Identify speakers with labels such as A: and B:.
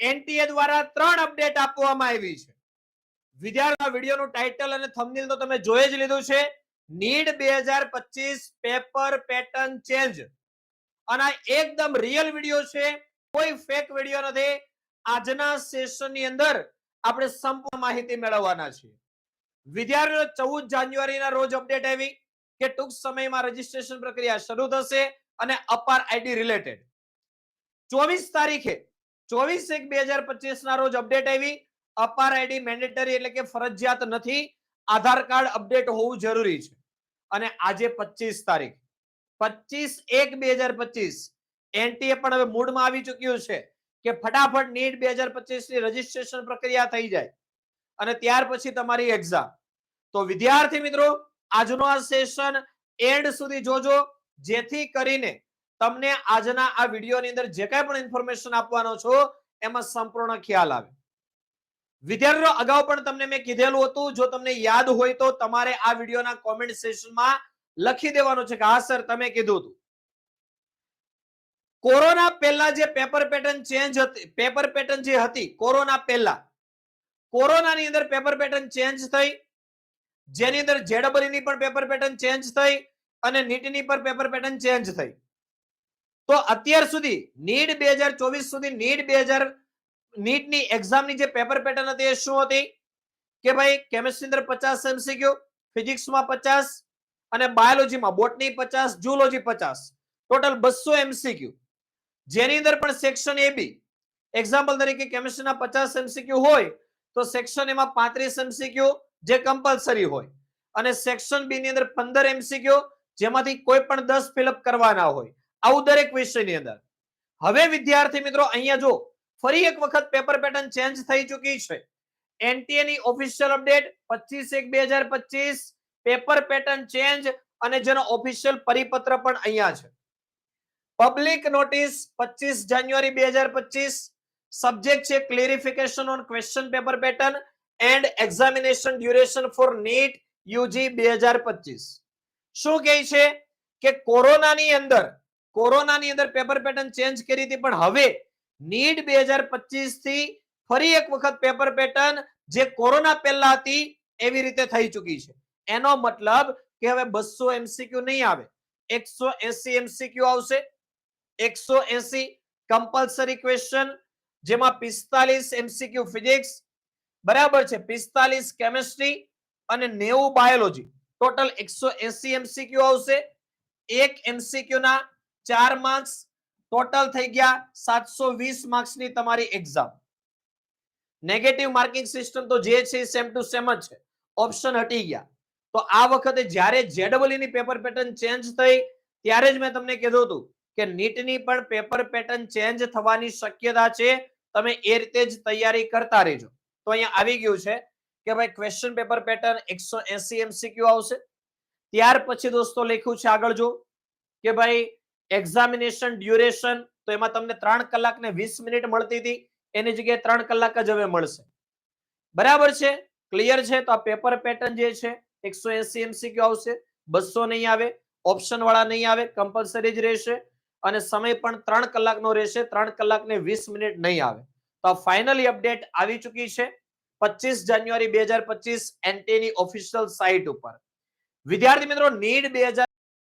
A: NTA દ્વારા 3 update આપવામાં આવી છે. વિદ્યાર્થી વિડિયોનું ટાઇટલ અને થંબનેલ તો તમે જોઈ જ લીધું છે. NEET 2025 paper pattern change. અને એકદમ રિયલ વિડિયો છે, કોઈ ફેક વિડિયો નથી. આજના સેશનની અંદર આપણે સંપૂર્ણ માહિતી મેળવવાના છીએ. વિદ્યાર્થીઓ 14 જાન્યુઆરીના રોજ અપડેટ આવી કે ટૂંક સમયમાં રજીસ્ટ્રેશન પ્રક્રિયા શરૂ થશે અને અપાર આઈડી રિલેટેડ 24 તારીખે 24/1/2025 ના રોજ અપડેટ આવી. અપાર આઈડી મેન્ડેટરી એટલે કે ફરજિયાત નથી, આધાર કાર્ડ અપડેટ હોવું જરૂરી છે. અને આજે 25 તારીખ 25/1/2025 એનટીએ પણ હવે મૂડમાં આવી ચૂક્યું છે કે ફટાફટ નીટ 2025 ની રજીસ્ટ્રેશન પ્રક્રિયા થઈ જાય અને ત્યાર પછી તમારી એક્ઝામ. તો વિદ્યાર્થી મિત્રો આજનો આ સેશન એન્ડ સુધી જોજો, જેથી કરીને તમને આજના આ વિડિયોની અંદર જે કાંઈ પણ ઇન્ફોર્મેશન આપવાનો છો એમાં સંપૂર્ણ ખ્યાલ આવે. વિદ્યાર્થીઓ અગાઉ પણ તમને મેં કીધેલું હતું, જો તમને યાદ હોય તો તમારે આ વિડિયોના કોમેન્ટ સેશનમાં લખી દેવાનું છે કે હા સર તમે કીધું હતું. કોરોના પહેલા જે પેપર પેટર્ન ચેન્જ હતી, પેપર પેટર્ન જે હતી કોરોના પહેલા, કોરોનાની અંદર પેપર પેટર્ન ચેન્જ થઈ, જેની અંદર જેડબલઈ ની પણ પેપર પેટર્ન ચેન્જ થઈ અને નીટની પર પેપર પેટર્ન ચેન્જ થઈ. તો અત્યાર સુધી નીટ 2024 સુધી નીટની એક્ઝામની જે પેપર પેટર્ન હતી એ શું હતી કે ભાઈ કેમિસ્ટ્રી અંદર 50 એમસીક્યુ, ફિઝિક્સમાં 50 અને બાયોલોજીમાં બોટની 50, ઝૂલોજી 50, ટોટલ 200 એમસીક્યુ. જેની અંદર પણ સેક્શન એ બી, એક્ઝામ્પલ તરીકે કેમિસ્ટ્રીના 50 એમસીક્યુ હોય તો સેક્શન એમાં 35 એમસીક્યુ જે કમ્પલસરી હોય અને સેક્શન બી ની અંદર 15 એમસીક્યુ જેમાંથી કોઈ પણ 10 ફિલઅપ કરવાના હોય. આવું દરેક વિષયની અંદર. હવે વિદ્યાર્થી મિત્રો અહીંયા જો ફરી એક વખત પેપર પેટર્ન ચેન્જ થઈ ચૂકી છે. એનટીએ ની official update 25/1/2025 paper pattern change અને જેનો ઓફિશિયલ પરિપત્ર પણ અહીંયા છે. Public notice 25 January 2025. સબ્જેક્ટ છે clarification on question paper pattern and examination duration for NEET UG 2025. શું કહે છે કે કોરોનાની અંદર પેપર પેટર્ન ચેન્જ કરી હતી, પણ હવે નીટ 2025 થી ફરી એક વખત પેપર પેટર્ન જે કોરોના પહેલા હતી એવી રીતે થઈ ચૂકી છે. એનો મતલબ કે હવે 200 એમસીક્યુ નહીં આવે, 180 એમસીક્યુ આવશે. 180 કમ્પલસરી ક્વેશ્ચન, જેમાં 45 એમસીક્યુ ફિઝિક્સ, બરાબર છે, 45 કેમિસ્ટ્રી અને 90 બાયોલોજી. ટોટલ 180 એમસીક્યુ આવશે. એક એમસીક્યુ ના 4 માર્ક્સ, ટોટલ થઈ ગયા 720 માર્ક્સની તમારી એક્ઝામ. નેગેટિવ માર્કિંગ સિસ્ટમ તો જે છે સેમ ટુ સેમ જ છે, ઓપ્શન હટી ગયા. તો આ વખતે જ્યારે જેડબલઈ ની પેપર પેટર્ન ચેન્જ થઈ ત્યારે જ મેં તમને કીધું હતું કે નીટની પણ પેપર પેટર્ન ચેન્જ થવાની શક્યતા છે. તમે એ રીતે જ તૈયારી કરતા રહેજો. તો અહીંયા આવી ગયું છે કે ભાઈ ક્વેશ્ચન પેપર પેટર્ન 180 એમસીક્યુ આવશે. ત્યાર પછી દોસ્તો લખ્યું છે આગળ જો કે ભાઈ એક્ઝામિનેશન ડ્યુરેશન, તો એમાં તમને 3 કલાક ને 20 મિનિટ મળતી હતી, એની જગ્યાએ 3 કલાક જ હવે મળશે. બરાબર છે, ક્લિયર છે. તો આ પેપર પેટર્ન જે છે 180 એમસીક્યુ આવશે, 200 નહીં આવે, ઓપ્શન વાળા નહીં આવે, કમ્પલસરી જ રહેશે અને સમય પણ 3 કલાકનો રહેશે, 3 કલાક ને 20 મિનિટ નહીં આવે. તો આ ફાઇનલી અપડેટ આવી ચૂકી છે 25 જાન્યુઆરી 2025 એનટીએ ની ઓફિશિયલ સાઇટ ઉપર. વિદ્યાર્થી મિત્રો નીટ 2025